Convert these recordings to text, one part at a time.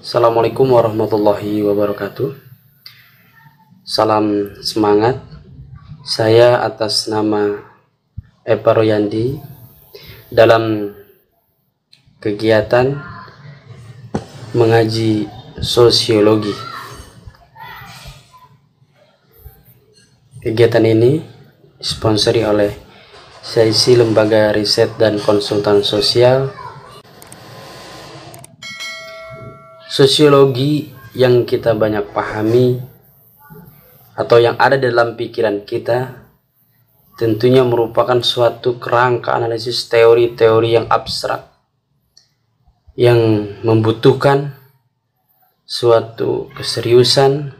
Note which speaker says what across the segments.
Speaker 1: Assalamualaikum warahmatullahi wabarakatuh. Salam semangat. Saya atas nama Eva Royandi dalam kegiatan mengaji sosiologi. Kegiatan ini disponsori oleh SAISI, Lembaga Riset dan Konsultan Sosial. Sosiologi yang kita banyak pahami atau yang ada dalam pikiran kita tentunya merupakan suatu kerangka analisis teori-teori yang abstrak yang membutuhkan suatu keseriusan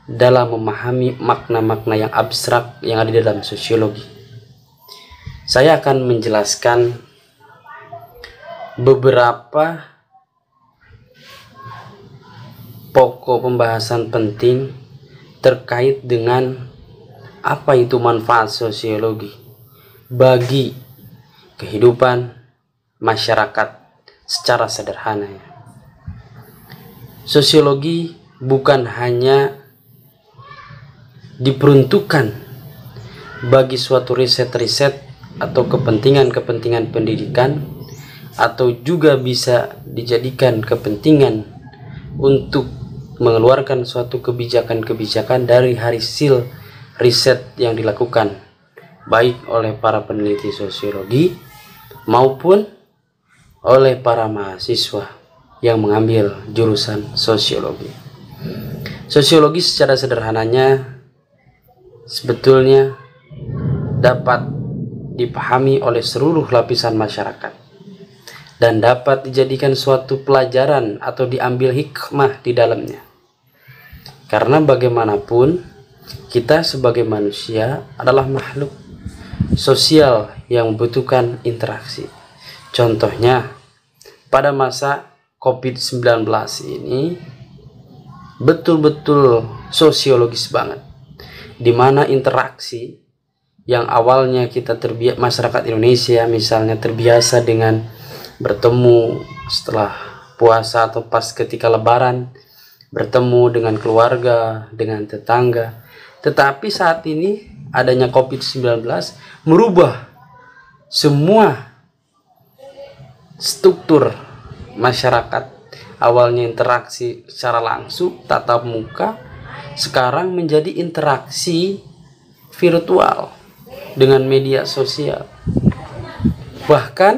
Speaker 1: dalam memahami makna-makna yang abstrak yang ada di dalam sosiologi. Saya akan menjelaskan beberapa pokok pembahasan penting terkait dengan apa itu manfaat sosiologi bagi kehidupan masyarakat secara sederhana. Sosiologi bukan hanya diperuntukkan bagi suatu riset-riset atau kepentingan-kepentingan pendidikan, atau juga bisa dijadikan kepentingan untuk mengeluarkan suatu kebijakan-kebijakan dari hasil riset yang dilakukan baik oleh para peneliti sosiologi maupun oleh para mahasiswa yang mengambil jurusan sosiologi. Sosiologi secara sederhananya sebetulnya dapat dipahami oleh seluruh lapisan masyarakat dan dapat dijadikan suatu pelajaran atau diambil hikmah di dalamnya. Karena bagaimanapun kita sebagai manusia adalah makhluk sosial yang membutuhkan interaksi. Contohnya pada masa COVID-19 ini betul-betul sosiologis banget, di mana interaksi yang awalnya kita masyarakat Indonesia misalnya terbiasa dengan bertemu setelah puasa atau pas ketika lebaran, bertemu dengan keluarga, dengan tetangga. Tetapi saat ini adanya COVID-19 merubah semua struktur masyarakat. Awalnya interaksi secara langsung, tatap muka, sekarang menjadi interaksi virtual dengan media sosial. Bahkan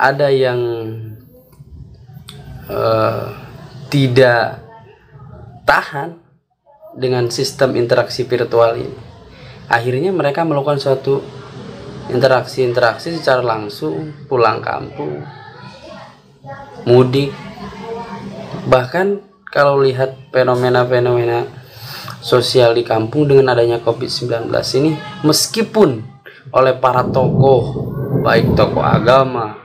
Speaker 1: ada yang tidak tahan dengan sistem interaksi virtual ini. Akhirnya mereka melakukan suatu interaksi secara langsung, pulang kampung, mudik. Bahkan kalau lihat fenomena-fenomena sosial di kampung dengan adanya COVID-19 ini, meskipun oleh para tokoh, baik tokoh agama,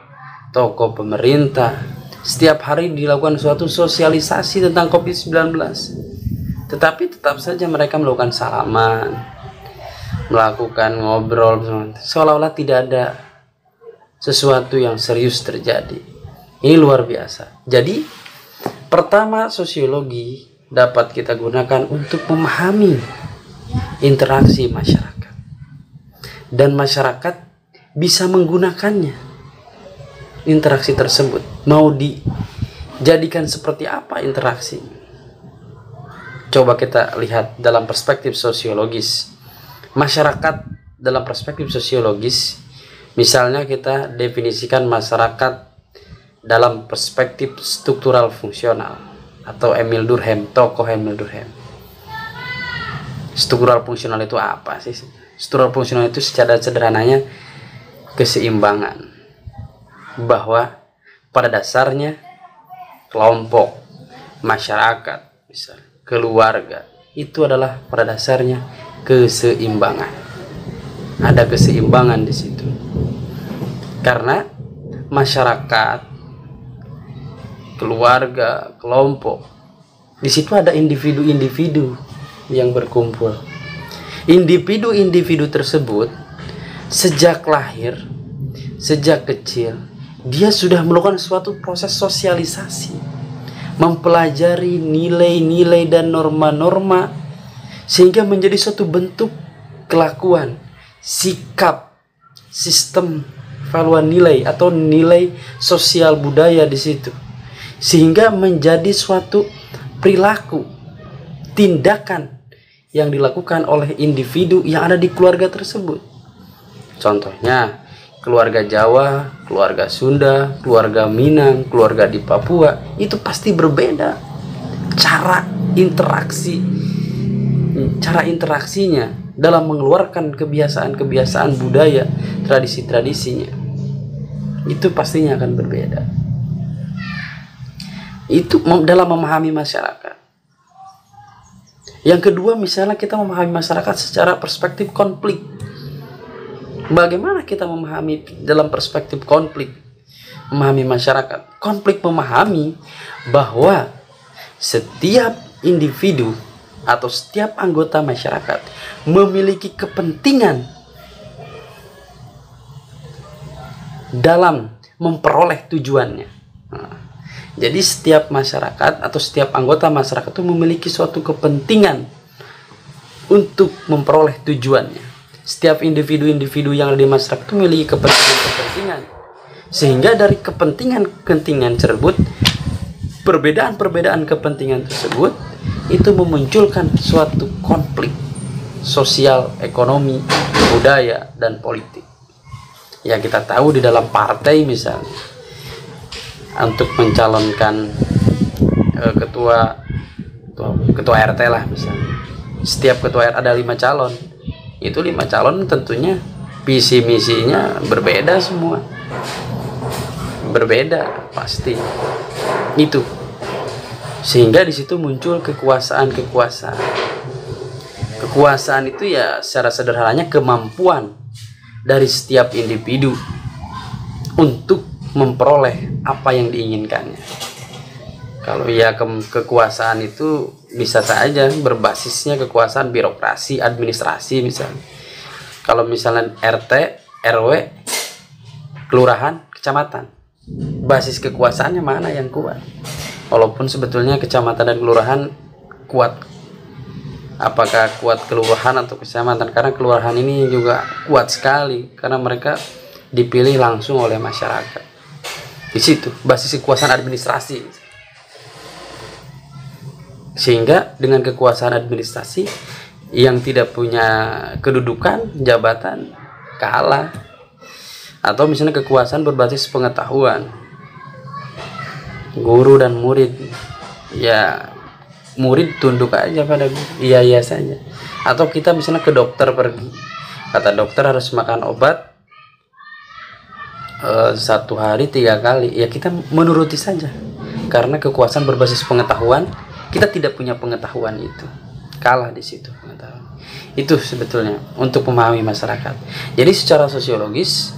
Speaker 1: tokoh pemerintah, setiap hari dilakukan suatu sosialisasi tentang COVID-19, tetapi tetap saja mereka melakukan salaman, melakukan ngobrol, seolah-olah tidak ada sesuatu yang serius terjadi. Ini luar biasa. Jadi pertama, sosiologi dapat kita gunakan untuk memahami interaksi masyarakat, dan masyarakat bisa menggunakannya. Interaksi tersebut mau dijadikan seperti apa interaksi? Coba kita lihat dalam perspektif sosiologis. Masyarakat dalam perspektif sosiologis, misalnya kita definisikan masyarakat dalam perspektif struktural fungsional atau Emil Durkheim, tokoh Emil Durkheim. Struktural fungsional itu apa sih? Struktural fungsional itu secara sederhananya keseimbangan, bahwa pada dasarnya kelompok, masyarakat, misal keluarga, itu adalah pada dasarnya keseimbangan. Ada keseimbangan di situ. Karena masyarakat, keluarga, kelompok, di situ ada individu-individu yang berkumpul. Individu-individu tersebut sejak lahir, sejak kecil, dia sudah melakukan suatu proses sosialisasi, mempelajari nilai-nilai dan norma-norma, sehingga menjadi suatu bentuk kelakuan, sikap, sistem valuan nilai atau nilai sosial budaya di situ, sehingga menjadi suatu perilaku, tindakan yang dilakukan oleh individu yang ada di keluarga tersebut. Contohnya keluarga Jawa, keluarga Sunda, keluarga Minang, keluarga di Papua, itu pasti berbeda cara interaksinya dalam mengeluarkan kebiasaan-kebiasaan budaya, tradisi-tradisinya. Itu pastinya akan berbeda. Itu dalam memahami masyarakat. Yang kedua, misalnya kita memahami masyarakat secara perspektif konflik. Bagaimana kita memahami dalam perspektif konflik? Memahami masyarakat. Konflik memahami bahwa setiap individu atau setiap anggota masyarakat memiliki kepentingan dalam memperoleh tujuannya. Jadi setiap masyarakat atau setiap anggota masyarakat itu memiliki suatu kepentingan untuk memperoleh tujuannya. Setiap individu-individu yang ada di masyarakat itu memiliki kepentingan. Sehingga dari kepentingan tersebut, perbedaan-perbedaan kepentingan tersebut itu memunculkan suatu konflik sosial, ekonomi, budaya, dan politik. Ya, kita tahu di dalam partai misalnya, untuk mencalonkan ketua RT lah misalnya, setiap ketua RT ada 5 calon. Itu 5 calon tentunya visi misinya berbeda semua, berbeda pasti itu, sehingga di situ muncul kekuasaan itu ya secara sederhananya kemampuan dari setiap individu untuk memperoleh apa yang diinginkannya. Kalau ya kekuasaan itu bisa saja berbasisnya kekuasaan birokrasi, administrasi misalnya. Kalau misalnya RT, RW, kelurahan, kecamatan, basis kekuasaannya mana yang kuat? Walaupun sebetulnya kecamatan dan kelurahan kuat. Apakah kuat kelurahan atau kecamatan? Karena kelurahan ini juga kuat sekali karena mereka dipilih langsung oleh masyarakat. Di situ basis kekuasaan administrasi. Sehingga dengan kekuasaan administrasi yang tidak punya kedudukan jabatan kalah. Atau misalnya kekuasaan berbasis pengetahuan, guru dan murid, ya murid tunduk aja pada iya saja. Atau kita misalnya ke dokter, pergi, kata dokter harus makan obat 1 hari 3 kali, ya kita menuruti saja karena kekuasaan berbasis pengetahuan. Kita tidak punya pengetahuan, itu kalah di situ pengetahuan. Itu sebetulnya untuk memahami masyarakat. Jadi secara sosiologis,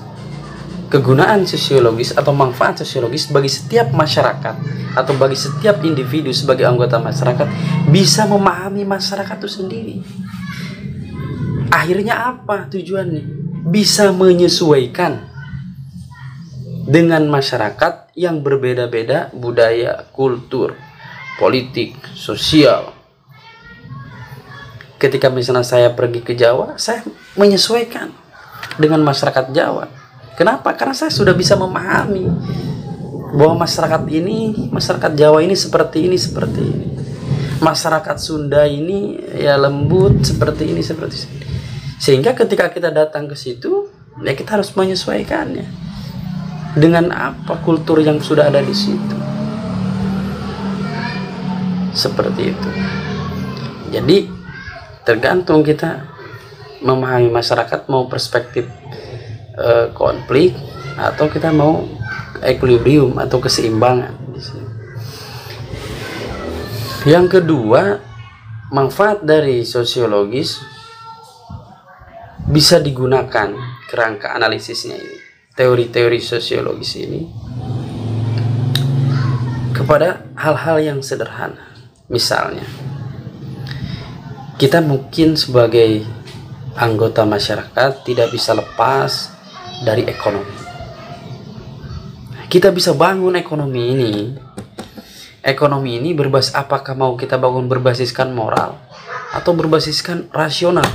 Speaker 1: kegunaan sosiologis atau manfaat sosiologis bagi setiap masyarakat atau bagi setiap individu sebagai anggota masyarakat bisa memahami masyarakat itu sendiri. Akhirnya apa tujuannya? Bisa menyesuaikan dengan masyarakat yang berbeda-beda budaya, kultur, politik, sosial. Ketika misalnya saya pergi ke Jawa, saya menyesuaikan dengan masyarakat Jawa. Kenapa? Karena saya sudah bisa memahami bahwa masyarakat Jawa ini seperti ini. Masyarakat Sunda ini ya lembut seperti ini. Sehingga ketika kita datang ke situ, ya kita harus menyesuaikannya dengan apa kultur yang sudah ada di situ. Seperti itu. Jadi tergantung kita memahami masyarakat, mau perspektif konflik atau kita mau equilibrium atau keseimbangan di sini. Yang kedua, manfaat dari sosiologis bisa digunakan kerangka analisisnya ini, teori-teori sosiologis ini kepada hal-hal yang sederhana. Misalnya, kita mungkin sebagai anggota masyarakat tidak bisa lepas dari ekonomi. kita bisa bangun ekonomi ini. Ekonomi ini berbasis, apakah mau kita bangun berbasiskan moral atau berbasiskan rasional?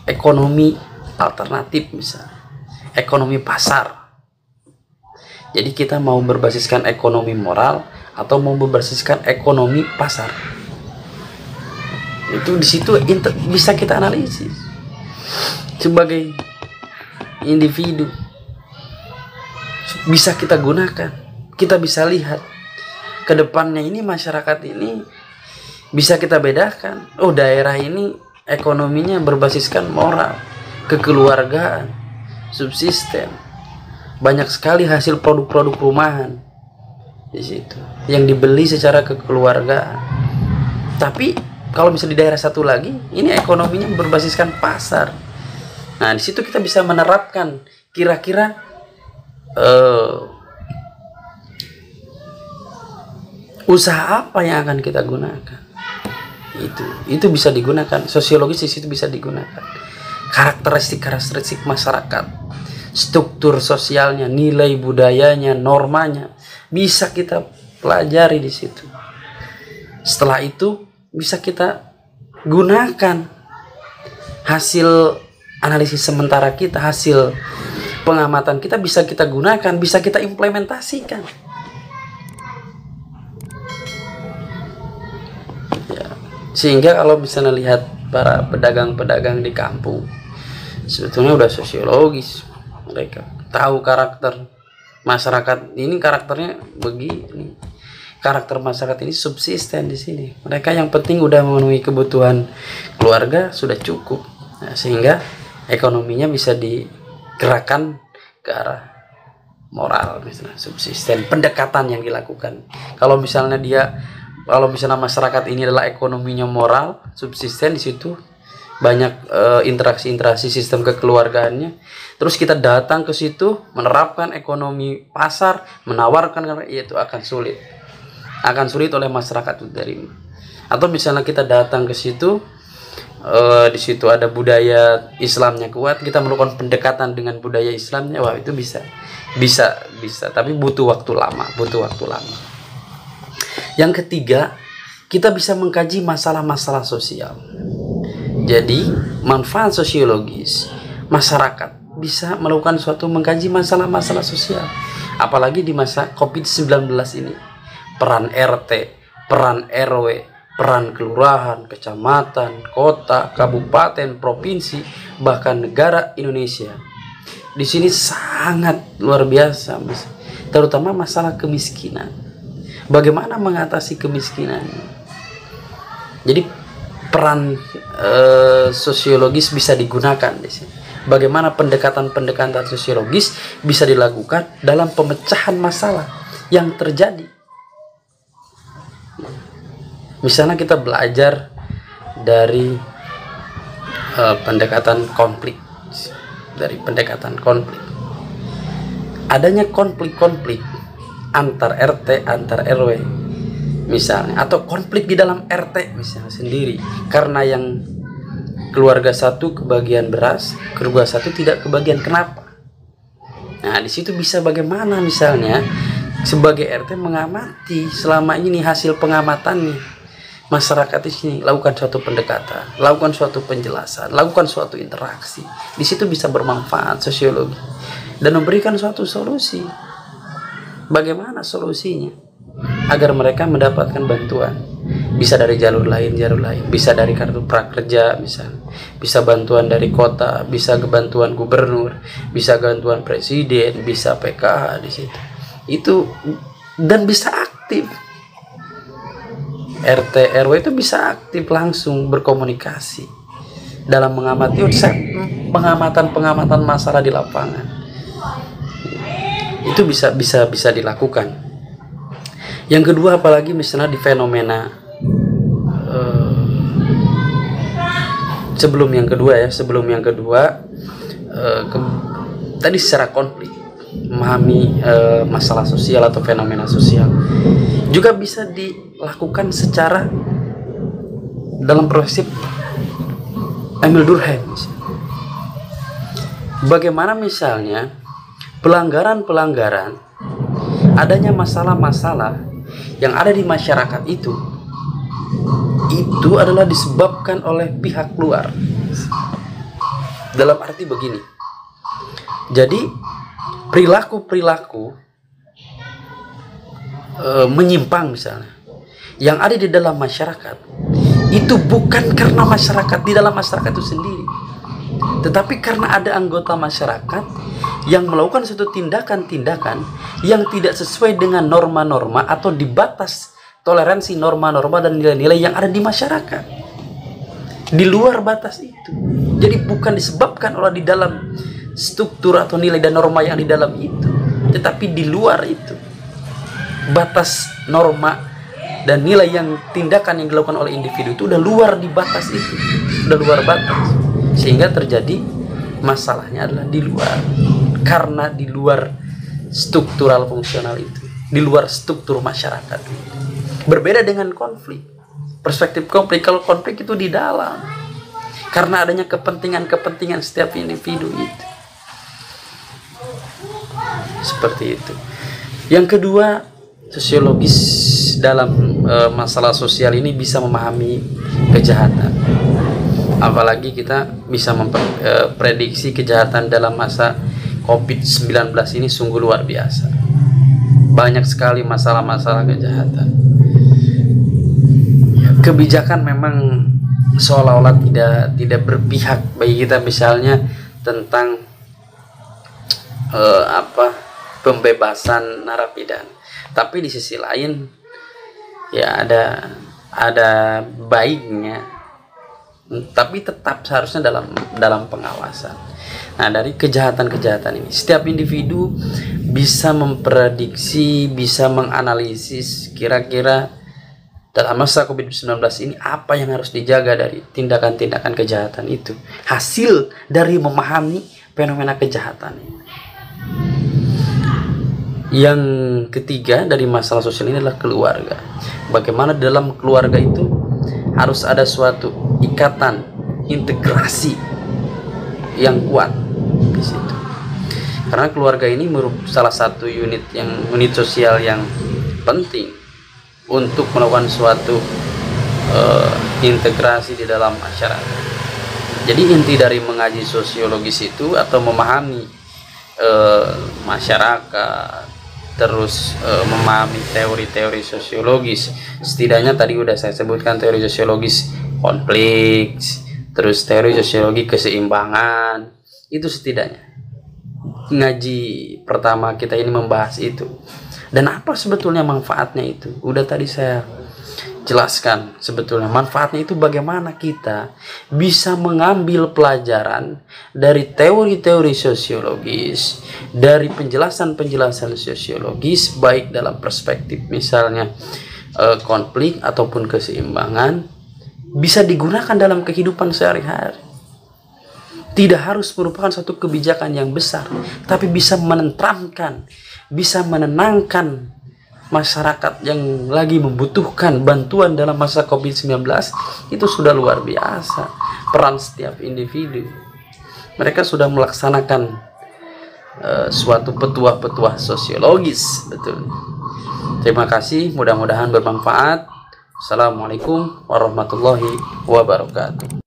Speaker 1: Ekonomi alternatif misalnya, ekonomi pasar. Jadi kita mau berbasiskan ekonomi moral atau mau berbasiskan ekonomi pasar? Itu di situ bisa kita analisis sebagai individu, bisa kita gunakan. Kita bisa lihat ke depannya ini masyarakat ini bisa kita bedakan. Oh, daerah ini ekonominya berbasiskan moral, kekeluargaan, subsisten. Banyak sekali hasil produk-produk rumahan di situ yang dibeli secara kekeluargaan. Tapi kalau misalnya di daerah satu lagi, ini ekonominya berbasiskan pasar. Nah, di situ kita bisa menerapkan kira-kira usaha apa yang akan kita gunakan. Itu bisa digunakan, sosiologis di situ bisa digunakan. Karakteristik masyarakat, struktur sosialnya, nilai budayanya, normanya bisa kita pelajari di situ. Setelah itu bisa kita gunakan hasil analisis sementara kita, hasil pengamatan kita bisa kita gunakan, bisa kita implementasikan. Sehingga kalau misalnya lihat para pedagang-pedagang di kampung, sebetulnya udah sosiologis. Mereka tahu karakter masyarakat ini, karakternya begini. Karakter masyarakat ini subsisten di sini. Mereka yang penting udah memenuhi kebutuhan keluarga sudah cukup. Nah, sehingga ekonominya bisa digerakkan ke arah moral, misalnya subsisten, pendekatan yang dilakukan. Kalau misalnya masyarakat ini adalah ekonominya moral, subsisten, di situ banyak interaksi sistem kekeluargaannya. Terus kita datang ke situ menerapkan ekonomi pasar, menawarkan, itu akan sulit. Akan sulit oleh masyarakat itu terima. Atau misalnya kita datang ke situ, di situ ada budaya Islamnya kuat, kita melakukan pendekatan dengan budaya Islamnya, wah itu bisa, tapi butuh waktu lama. Yang ketiga, kita bisa mengkaji masalah-masalah sosial. Jadi manfaat sosiologis, masyarakat bisa melakukan mengkaji masalah-masalah sosial. Apalagi di masa COVID-19 ini, peran RT, peran RW, peran kelurahan, kecamatan, kota, kabupaten, provinsi, bahkan negara Indonesia. Di sini sangat luar biasa, terutama masalah kemiskinan. Bagaimana mengatasi kemiskinan? Jadi peran sosiologis bisa digunakan di sini. Bagaimana pendekatan sosiologis bisa dilakukan dalam pemecahan masalah yang terjadi. Misalnya kita belajar dari pendekatan konflik. Adanya konflik antar RT, antar RW misalnya, atau konflik di dalam RT misalnya sendiri, karena yang keluarga satu kebagian beras, keluarga satu tidak kebagian. Kenapa? Nah, di situ bisa bagaimana misalnya sebagai RT mengamati selama ini hasil pengamatannya masyarakat di sini, lakukan suatu pendekatan, lakukan suatu penjelasan, lakukan suatu interaksi. Di situ bisa bermanfaat sosiologi dan memberikan suatu solusi. Bagaimana solusinya agar mereka mendapatkan bantuan? Bisa dari jalur lain, bisa dari kartu prakerja, bisa bantuan dari kota, bisa bantuan gubernur, bisa bantuan presiden, bisa PKH di situ. Itu dan bisa aktif. RT RW itu bisa aktif langsung berkomunikasi dalam mengamati pengamatan masalah di lapangan. Itu bisa dilakukan. Yang kedua, apalagi misalnya di fenomena sebelum yang kedua tadi secara konflik, memahami masalah sosial atau fenomena sosial juga bisa dilakukan secara dalam prinsip Emil Durkheim. Bagaimana misalnya pelanggaran adanya masalah-masalah yang ada di masyarakat itu adalah disebabkan oleh pihak luar. Dalam arti begini, jadi perilaku-perilaku menyimpang misalnya yang ada di dalam masyarakat itu bukan karena masyarakat di dalam masyarakat itu sendiri, tetapi karena ada anggota masyarakat yang melakukan suatu tindakan-tindakan yang tidak sesuai dengan norma-norma atau di batas toleransi norma-norma dan nilai-nilai yang ada di masyarakat, di luar batas itu. Jadi bukan disebabkan oleh di dalam struktur atau nilai dan norma yang di dalam itu, tetapi di luar itu, batas norma dan nilai yang tindakan yang dilakukan oleh individu itu udah luar di batas itu, udah luar batas, sehingga terjadi masalahnya adalah di luar, karena di luar struktural fungsional itu, di luar struktur masyarakat itu. Berbeda dengan konflik, perspektif konflik. Kalau konflik itu di dalam, karena adanya kepentingan-kepentingan setiap individu itu. Seperti itu. Yang kedua, sosiologis dalam masalah sosial ini bisa memahami kejahatan. Apalagi kita bisa memprediksi kejahatan dalam masa COVID-19 ini sungguh luar biasa. Banyak sekali masalah-masalah kejahatan. Kebijakan memang seolah-olah tidak berpihak bagi kita, misalnya tentang pembebasan narapidana. Tapi di sisi lain ya ada baiknya, tapi tetap seharusnya dalam pengawasan. Nah, dari kejahatan-kejahatan ini setiap individu bisa memprediksi, bisa menganalisis kira-kira dalam masa COVID-19 ini apa yang harus dijaga dari tindakan-tindakan kejahatan itu, hasil dari memahami fenomena kejahatan ini. Yang ketiga dari masalah sosial ini adalah keluarga. Bagaimana dalam keluarga itu harus ada suatu ikatan integrasi yang kuat di situ. Karena keluarga ini merupakan salah satu unit sosial yang penting untuk melakukan suatu integrasi di dalam masyarakat. Jadi inti dari mengaji sosiologis itu atau memahami masyarakat, terus memahami teori-teori sosiologis. Setidaknya tadi udah saya sebutkan teori sosiologis konflik, terus teori sosiologi keseimbangan. Itu setidaknya ngaji pertama kita ini membahas itu. Dan apa sebetulnya manfaatnya itu? Udah tadi saya jelaskan sebetulnya manfaatnya itu, bagaimana kita bisa mengambil pelajaran dari teori-teori sosiologis, dari penjelasan-penjelasan sosiologis, baik dalam perspektif misalnya konflik ataupun keseimbangan, bisa digunakan dalam kehidupan sehari-hari. Tidak harus merupakan suatu kebijakan yang besar, tapi bisa menenteramkan, bisa menenangkan masyarakat yang lagi membutuhkan bantuan dalam masa COVID-19. Itu sudah luar biasa peran setiap individu. Mereka sudah melaksanakan suatu petuah-petuah sosiologis. Betul. Terima kasih, mudah-mudahan bermanfaat. Assalamualaikum warahmatullahi wabarakatuh.